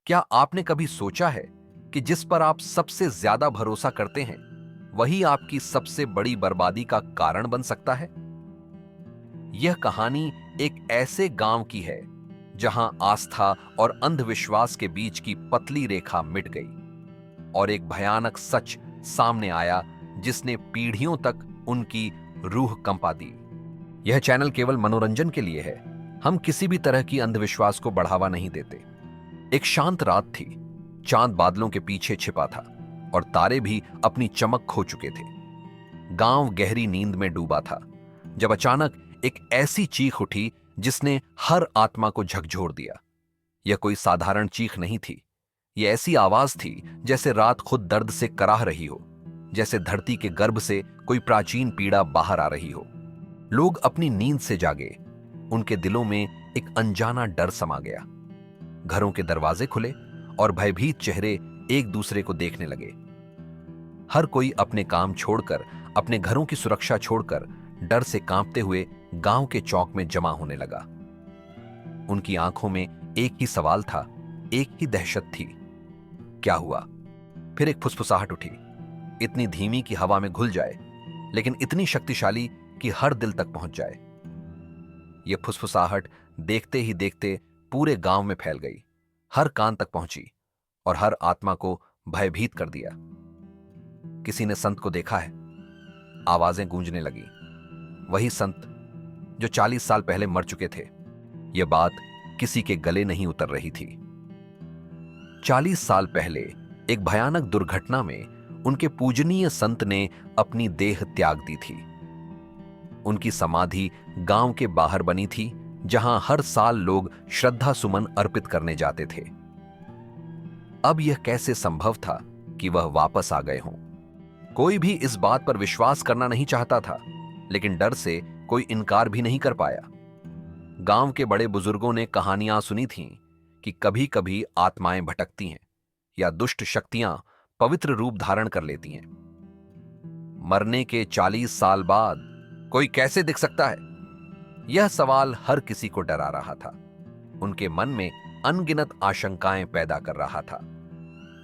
क्या आपने कभी सोचा है कि जिस पर आप सबसे ज्यादा भरोसा करते हैं वही आपकी सबसे बड़ी बर्बादी का कारण बन सकता है? यह कहानी एक ऐसे गांव की है जहां आस्था और अंधविश्वास के बीच की पतली रेखा मिट गई और एक भयानक सच सामने आया जिसने पीढ़ियों तक उनकी रूह कंपा दी। यह चैनल केवल मनोरंजन के लिए है। हम किसी भी तरह की अंधविश्वास को बढ़ावा नहीं देते। एक शांत रात थी। चांद बादलों के पीछे छिपा था और तारे भी अपनी चमक खो चुके थे। गांव गहरी नींद में डूबा था जब अचानक एक ऐसी चीख उठी जिसने हर आत्मा को झकझोर दिया। यह कोई साधारण चीख नहीं थी। यह ऐसी आवाज थी जैसे रात खुद दर्द से कराह रही हो, जैसे धरती के गर्भ से कोई प्राचीन पीड़ा बाहर आ रही हो। लोग अपनी नींद से जागे। उनके दिलों में एक अनजाना डर समा गया। घरों के दरवाजे खुले और भयभीत चेहरे एक दूसरे को देखने लगे। हर कोई अपने काम छोड़कर, अपने घरों की सुरक्षा छोड़कर डर से कांपते हुए गांव के चौक में जमा होने लगा। उनकी आंखों में एक ही सवाल था, एक ही दहशत थी। क्या हुआ? फिर एक फुसफुसाहट उठी, इतनी धीमी कि हवा में घुल जाए, लेकिन इतनी शक्तिशाली कि हर दिल तक पहुंच जाए। यह फुसफुसाहट देखते ही देखते पूरे गांव में फैल गई, हर कान तक पहुंची और हर आत्मा को भयभीत कर दिया। किसी ने संत को देखा है? आवाजें गूंजने लगी। वही संत जो 40 साल पहले मर चुके थे। यह बात किसी के गले नहीं उतर रही थी। 40 साल पहले एक भयानक दुर्घटना में उनके पूजनीय संत ने अपनी देह त्याग दी थी। उनकी समाधि गांव के बाहर बनी थी, जहां हर साल लोग श्रद्धा सुमन अर्पित करने जाते थे। अब यह कैसे संभव था कि वह वापस आ गए हों? कोई भी इस बात पर विश्वास करना नहीं चाहता था, लेकिन डर से कोई इनकार भी नहीं कर पाया। गांव के बड़े बुजुर्गों ने कहानियां सुनी थीं कि कभी कभी आत्माएं भटकती हैं या दुष्ट शक्तियां पवित्र रूप धारण कर लेती हैं। मरने के 40 साल बाद कोई कैसे दिख सकता है? यह सवाल हर किसी को डरा रहा था। उनके मन में अनगिनत आशंकाएं पैदा कर रहा था।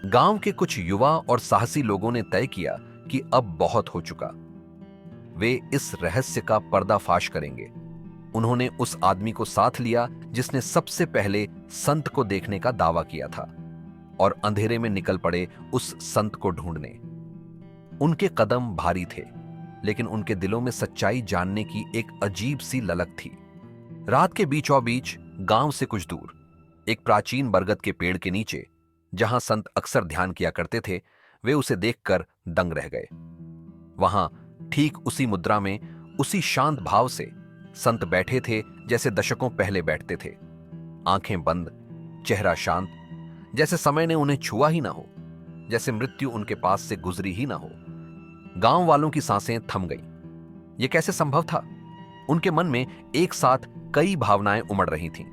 गांव के कुछ युवा और साहसी लोगों ने तय किया कि अब बहुत हो चुका। वे इस रहस्य का पर्दाफाश करेंगे। उन्होंने उस आदमी को साथ लिया जिसने सबसे पहले संत को देखने का दावा किया था और अंधेरे में निकल पड़े उस संत को ढूंढने। उनके कदम भारी थे, लेकिन उनके दिलों में सच्चाई जानने की एक अजीब सी ललक थी। रात के बीचों बीच गांव से कुछ दूर एक प्राचीन बरगद के पेड़ के नीचे, जहां संत अक्सर ध्यान किया करते थे, वे उसे देखकर दंग रह गए। वहां ठीक उसी मुद्रा में, उसी शांत भाव से संत बैठे थे जैसे दशकों पहले बैठते थे। आंखें बंद, चेहरा शांत, जैसे समय ने उन्हें छुआ ही ना हो, जैसे मृत्यु उनके पास से गुजरी ही ना हो। गांव वालों की सांसें थम गईं। यह कैसे संभव था? उनके मन में एक साथ कई भावनाएं उमड़ रही थीं,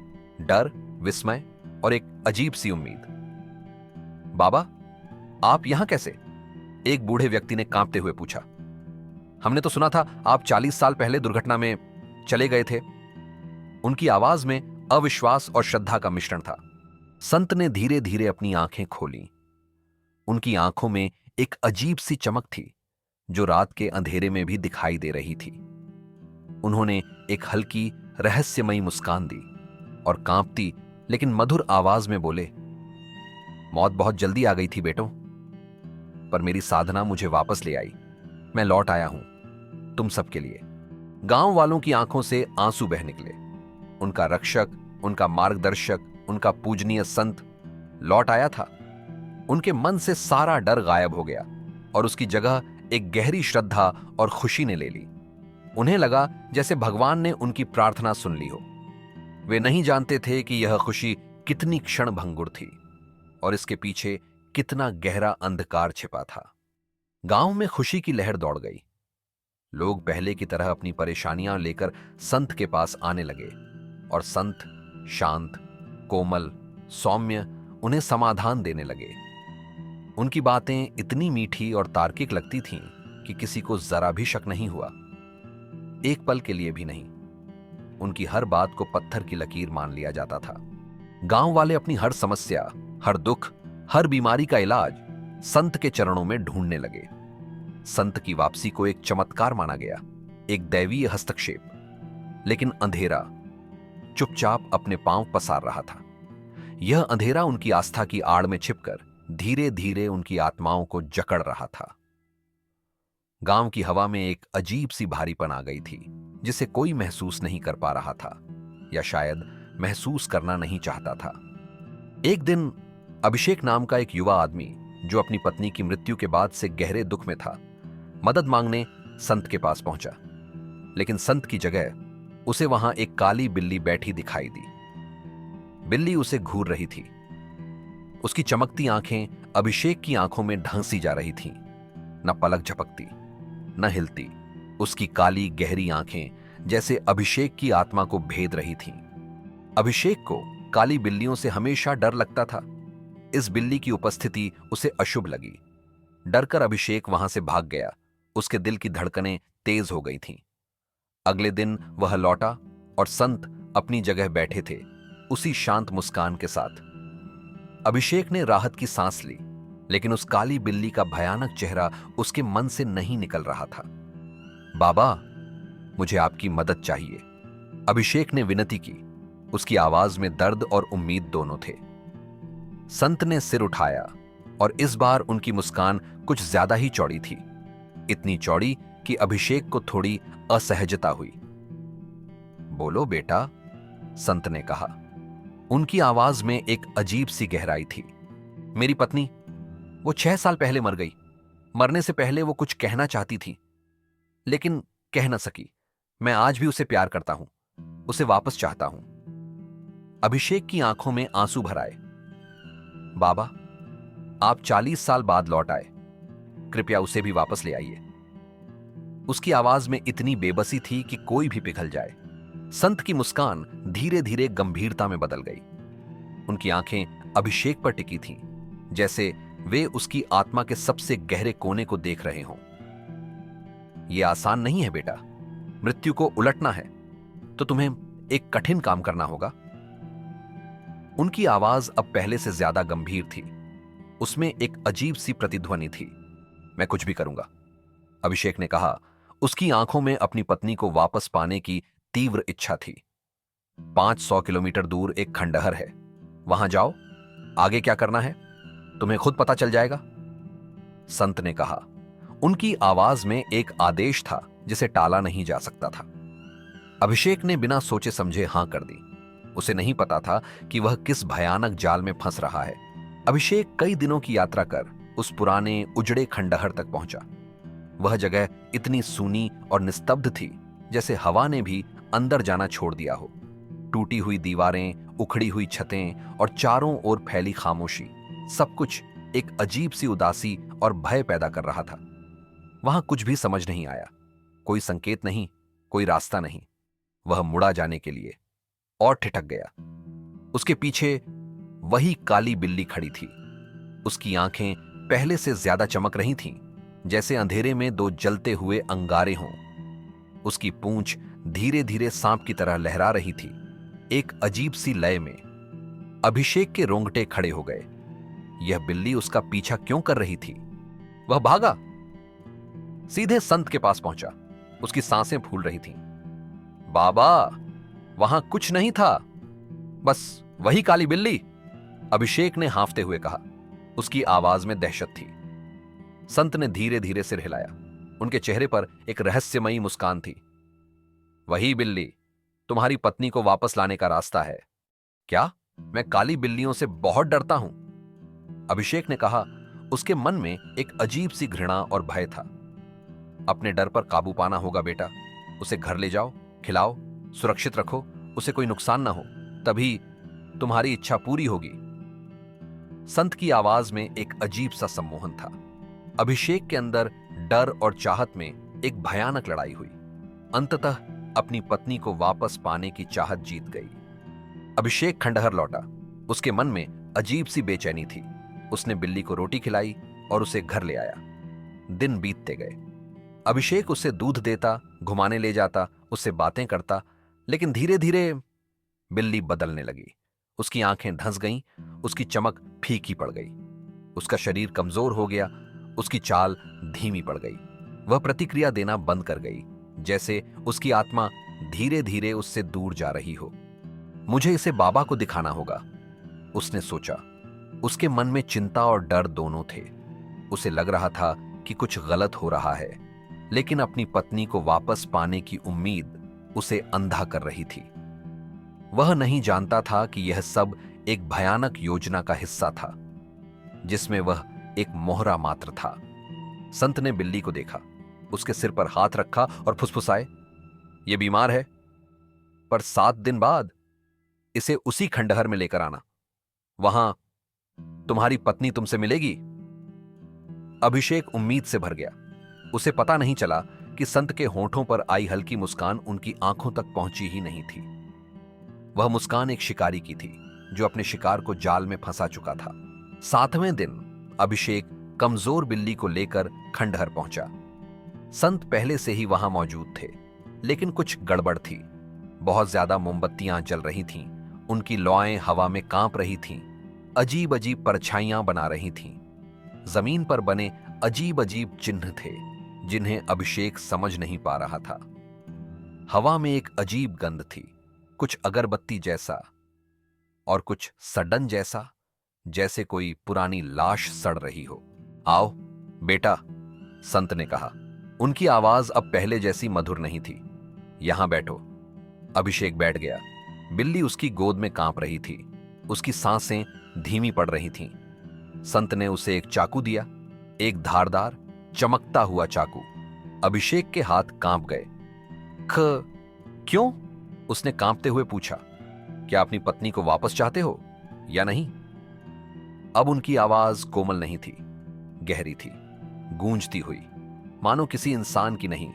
डर, विस्मय और एक अजीब सी उम्मीद। बाबा, आप यहां कैसे? एक बूढ़े व्यक्ति ने कांपते हुए पूछा। हमने तो सुना था आप 40 साल पहले दुर्घटना में चले गए थे। उनकी आवाज में अविश्वास और श्रद्धा का मिश्रण था। संत ने धीरे धीरे अपनी आंखें खोली। उनकी आंखों में एक अजीब सी चमक थी जो रात के अंधेरे में भी दिखाई दे रही थी। उन्होंने एक हल्की रहस्यमयी मुस्कान दी और कांपती लेकिन मधुर आवाज में बोले, मौत बहुत जल्दी आ गई थी बेटों, पर मेरी साधना मुझे वापस ले आई। मैं लौट आया हूं तुम सबके लिए। गांव वालों की आंखों से आंसू बह निकले। उनका रक्षक, उनका मार्गदर्शक, उनका पूजनीय संत लौट आया था। उनके मन से सारा डर गायब हो गया और उसकी जगह एक गहरी श्रद्धा और खुशी ने ले ली। उन्हें लगा जैसे भगवान ने उनकी प्रार्थना सुन ली हो। वे नहीं जानते थे कि यह खुशी कितनी क्षण भंगुर थी और इसके पीछे कितना गहरा अंधकार छिपा था। गांव में खुशी की लहर दौड़ गई। लोग पहले की तरह अपनी परेशानियां लेकर संत के पास आने लगे और संत शांत, कोमल, सौम्य उन्हें समाधान देने लगे। उनकी बातें इतनी मीठी और तार्किक लगती थीं कि किसी को जरा भी शक नहीं हुआ, एक पल के लिए भी नहीं। उनकी हर बात को पत्थर की लकीर मान लिया जाता था। गांव वाले अपनी हर समस्या, हर दुख, हर बीमारी का इलाज संत के चरणों में ढूंढने लगे। संत की वापसी को एक चमत्कार माना गया, एक दैवीय हस्तक्षेप। लेकिन अंधेरा चुपचाप अपने पांव पसार रहा था। यह अंधेरा उनकी आस्था की आड़ में छिपकर धीरे धीरे उनकी आत्माओं को जकड़ रहा था। गांव की हवा में एक अजीब सी भारीपन आ गई थी, जिसे कोई महसूस नहीं कर पा रहा था, या शायद महसूस करना नहीं चाहता था। एक दिन अभिषेक नाम का एक युवा आदमी, जो अपनी पत्नी की मृत्यु के बाद से गहरे दुख में था, मदद मांगने संत के पास पहुंचा। लेकिन संत की जगह उसे वहां एक काली बिल्ली बैठी दिखाई दी। बिल्ली उसे घूर रही थी। उसकी चमकती आंखें अभिषेक की आंखों में ढंसी जा रही थीं। न पलक झपकती, न हिलती। उसकी काली गहरी आंखें जैसे अभिषेक की आत्मा को भेद रही थीं। अभिषेक को काली बिल्लियों से हमेशा डर लगता था। इस बिल्ली की उपस्थिति उसे अशुभ लगी। डरकर अभिषेक वहां से भाग गया। उसके दिल की धड़कनें तेज हो गई थीं। अगले दिन वह लौटा और संत अपनी जगह बैठे थे, उसी शांत मुस्कान के साथ। अभिषेक ने राहत की सांस ली, लेकिन उस काली बिल्ली का भयानक चेहरा उसके मन से नहीं निकल रहा था। बाबा, मुझे आपकी मदद चाहिए, अभिषेक ने विनती की। उसकी आवाज में दर्द और उम्मीद दोनों थे। संत ने सिर उठाया और इस बार उनकी मुस्कान कुछ ज्यादा ही चौड़ी थी। इतनी चौड़ी कि अभिषेक को थोड़ी असहजता हुई। बोलो बेटा, संत ने कहा। उनकी आवाज में एक अजीब सी गहराई थी। मेरी पत्नी, वो 6 साल पहले मर गई। मरने से पहले वो कुछ कहना चाहती थी, लेकिन कह न सकी। मैं आज भी उसे प्यार करता हूं, उसे वापस चाहता हूं। अभिषेक की आंखों में आंसू भर आए। बाबा, आप 40 साल बाद लौट आए, कृपया उसे भी वापस ले आइए। उसकी आवाज में इतनी बेबसी थी कि कोई भी पिघल जाए। संत की मुस्कान धीरे धीरे गंभीरता में बदल गई। उनकी आंखें अभिषेक पर टिकी थीं, जैसे वे उसकी आत्मा के सबसे गहरे कोने को देख रहे हों। यह आसान नहीं है बेटा। मृत्यु को उलटना है तो तुम्हें एक कठिन काम करना होगा। उनकी आवाज अब पहले से ज्यादा गंभीर थी। उसमें एक अजीब सी प्रतिध्वनि थी। मैं कुछ भी करूंगा, अभिषेक ने कहा। उसकी आंखों में अपनी पत्नी को वापस पाने की तीव्र इच्छा थी। 500 किलोमीटर दूर एक खंडहर है, वहां जाओ। आगे क्या करना है तुम्हें खुद पता चल जाएगा, संत ने कहा। उनकी आवाज में एक आदेश था जिसे टाला नहीं जा सकता था। अभिषेक ने बिना सोचे समझे हां कर दी। उसे नहीं पता था कि वह किस भयानक जाल में फंस रहा है। अभिषेक कई दिनों की यात्रा कर उस पुराने उजड़े खंडहर तक पहुंचा। वह जगह इतनी सूनी और निस्तब्ध थी जैसे हवा ने भी अंदर जाना छोड़ दिया हो। टूटी हुई दीवारें, उखड़ी हुई छतें और चारों ओर फैली खामोशी, सब कुछ एक अजीब सी उदासी और भय पैदा कर रहा था। वहां कुछ भी समझ नहीं आया। कोई संकेत नहीं, कोई रास्ता नहीं। वह मुड़ा जाने के लिए और ठिठक गया। उसके पीछे वही काली बिल्ली खड़ी थी। उसकी आंखें पहले से ज्यादा चमक रही थीं, जैसे अंधेरे में 2 जलते हुए अंगारे हों। उसकी पूंछ धीरे धीरे सांप की तरह लहरा रही थी, एक अजीब सी लय में। अभिषेक के रोंगटे खड़े हो गए। यह बिल्ली उसका पीछा क्यों कर रही थी? वह भागा, सीधे संत के पास पहुंचा। उसकी सांसें फूल रही थीं। बाबा, वहां कुछ नहीं था, बस वही काली बिल्ली, अभिषेक ने हांफते हुए कहा। उसकी आवाज में दहशत थी। संत ने धीरे धीरे सिर हिलाया। उनके चेहरे पर एक रहस्यमयी मुस्कान थी। वही बिल्ली तुम्हारी पत्नी को वापस लाने का रास्ता है। क्या? मैं काली बिल्लियों से बहुत डरता हूं, अभिषेक ने कहा। उसके मन में एक अजीब सी घृणा और भय था। अपने डर पर काबू पाना होगा बेटा। उसे घर ले जाओ, खिलाओ, सुरक्षित रखो, उसे कोई नुकसान ना हो, तभी तुम्हारी इच्छा पूरी होगी। संत की आवाज में एक अजीब सा सम्मोहन था। अभिषेक के अंदर डर और चाहत में एक भयानक लड़ाई हुई। अंततः अपनी पत्नी को वापस पाने की चाहत जीत गई। अभिषेक खंडहर लौटा। उसके मन में अजीब सी बेचैनी थी। उसने बिल्ली को रोटी खिलाई और उसे घर ले आया। दिन बीतते गए। अभिषेक उसे दूध देता, घुमाने ले जाता, उससे बातें करता, लेकिन धीरे धीरे बिल्ली बदलने लगी। उसकी आंखें धंस गईं, उसकी चमक फीकी पड़ गई, उसका शरीर कमजोर हो गया, उसकी चाल धीमी पड़ गई। वह प्रतिक्रिया देना बंद कर गई, जैसे उसकी आत्मा धीरे धीरे उससे दूर जा रही हो। मुझे इसे बाबा को दिखाना होगा, उसने सोचा। उसके मन में चिंता और डर दोनों थे। उसे लग रहा था कि कुछ गलत हो रहा है, लेकिन अपनी पत्नी को वापस पाने की उम्मीद उसे अंधा कर रही थी। वह नहीं जानता था कि यह सब एक भयानक योजना का हिस्सा था, जिसमें वह एक मोहरा मात्र था। संत ने बिल्ली को देखा, उसके सिर पर हाथ रखा और फुसफुसाए, "यह बीमार है, पर 7 दिन बाद इसे उसी खंडहर में लेकर आना। वहां तुम्हारी पत्नी तुमसे मिलेगी।" अभिषेक उम्मीद से भर गया। उसे पता नहीं चला कि संत के होठों पर आई हल्की मुस्कान उनकी आंखों तक पहुंची ही नहीं थी। वह मुस्कान एक शिकारी की थी जो अपने शिकार को जाल में फंसा चुका था। 7वें दिन अभिषेक कमजोर बिल्ली को लेकर खंडहर पहुंचा। संत पहले से ही वहां मौजूद थे, लेकिन कुछ गड़बड़ थी। बहुत ज्यादा मोमबत्तियां जल रही थीं, उनकी लौएं हवा में कांप रही थीं, अजीब अजीब परछाइयां बना रही थीं। जमीन पर बने अजीब अजीब चिन्ह थे जिन्हें अभिषेक समझ नहीं पा रहा था। हवा में एक अजीब गंध थी, कुछ अगरबत्ती जैसा और कुछ सडन जैसा, जैसे कोई पुरानी लाश सड़ रही हो। "आओ बेटा," संत ने कहा। उनकी आवाज अब पहले जैसी मधुर नहीं थी। "यहां बैठो।" अभिषेक बैठ गया। बिल्ली उसकी गोद में कांप रही थी, उसकी सांसें धीमी पड़ रही थीं। संत ने उसे एक चाकू दिया, एक धारदार चमकता हुआ चाकू। अभिषेक के हाथ कांप गए। क्यों?" उसने कांपते हुए पूछा। "क्या अपनी पत्नी को वापस चाहते हो या नहीं?" अब उनकी आवाज कोमल नहीं थी, गहरी थी, गूंजती हुई, मानो किसी इंसान की नहीं,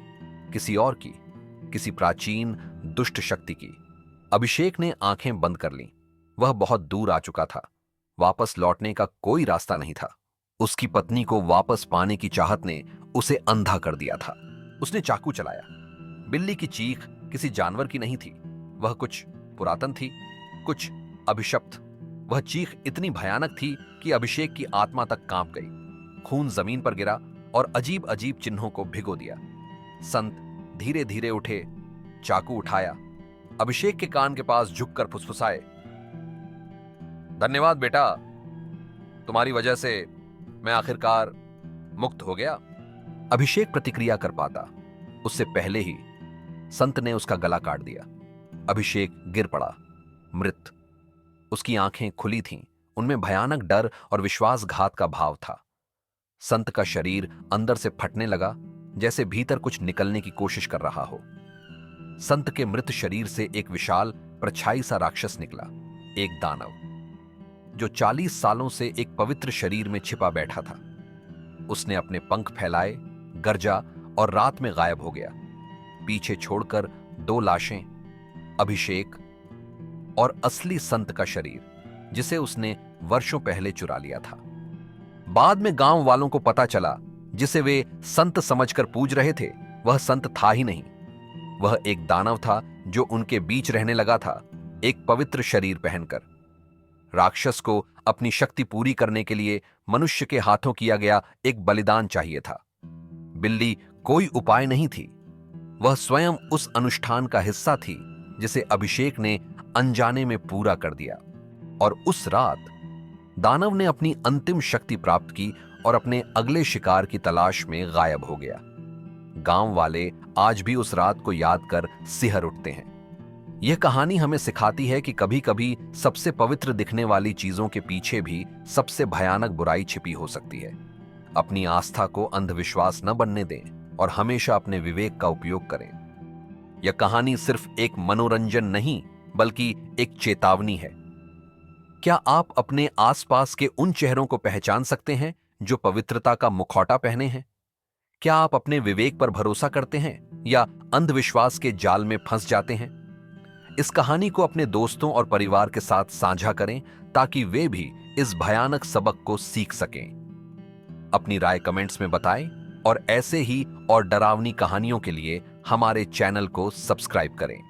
किसी और की, किसी प्राचीन दुष्ट शक्ति की। अभिषेक ने आंखें बंद कर लीं। वह बहुत दूर आ चुका था, वापस लौटने का कोई रास्ता नहीं था। उसकी पत्नी को वापस पाने की चाहत ने उसे अंधा कर दिया था। उसने चाकू चलाया। बिल्ली की चीख किसी जानवर की नहीं थी, वह कुछ पुरातन थी, कुछ अभिशप्त। वह चीख इतनी भयानक थी कि अभिषेक की आत्मा तक कांप गई। खून जमीन पर गिरा और अजीब अजीब चिन्हों को भिगो दिया। संत धीरे धीरे उठे, चाकू उठाया, अभिषेक के कान के पास झुककर फुसफुसाए, "धन्यवाद बेटा, तुम्हारी वजह से मैं आखिरकार मुक्त हो गया।" अभिषेक प्रतिक्रिया कर पाता, उससे पहले ही संत ने उसका गला काट दिया। अभिषेक गिर पड़ा, मृत। उसकी आंखें खुली थीं, उनमें भयानक डर और विश्वासघात का भाव था। संत का शरीर अंदर से फटने लगा, जैसे भीतर कुछ निकलने की कोशिश कर रहा हो। संत के मृत शरीर से एक विशाल परछाई सा राक्षस निकला, एक दानव, जो 40 सालों से एक पवित्र शरीर में छिपा बैठा था। उसने अपने पंख फैलाए, गरजा और रात में गायब हो गया, पीछे छोड़कर 2 लाशें, अभिषेक और असली संत का शरीर, जिसे उसने वर्षों पहले चुरा लिया था। बाद में गांव वालों को पता चला, जिसे वे संत समझकर पूज रहे थे, वह संत था ही नहीं। वह एक दानव था जो उनके बीच रहने लगा था, एक पवित्र शरीर पहनकर। राक्षस को अपनी शक्ति पूरी करने के लिए मनुष्य के हाथों किया गया एक बलिदान चाहिए था। बिल्ली कोई उपाय नहीं थी, वह स्वयं उस अनुष्ठान का हिस्सा थी जिसे अभिषेक ने अनजाने में पूरा कर दिया। और उस रात दानव ने अपनी अंतिम शक्ति प्राप्त की और अपने अगले शिकार की तलाश में गायब हो गया। गांव वाले आज भी उस रात को याद कर सिहर उठते हैं। यह कहानी हमें सिखाती है कि कभी कभी सबसे पवित्र दिखने वाली चीजों के पीछे भी सबसे भयानक बुराई छिपी हो सकती है। अपनी आस्था को अंधविश्वास न बनने दें और हमेशा अपने विवेक का उपयोग करें। यह कहानी सिर्फ एक मनोरंजन नहीं, बल्कि एक चेतावनी है। क्या आप अपने आसपास के उन चेहरों को पहचान सकते हैं जो पवित्रता का मुखौटा पहने हैं? क्या आप अपने विवेक पर भरोसा करते हैं या अंधविश्वास के जाल में फंस जाते हैं? इस कहानी को अपने दोस्तों और परिवार के साथ साझा करें ताकि वे भी इस भयानक सबक को सीख सकें। अपनी राय कमेंट्स में बताएं और ऐसे ही और डरावनी कहानियों के लिए हमारे चैनल को सब्सक्राइब करें।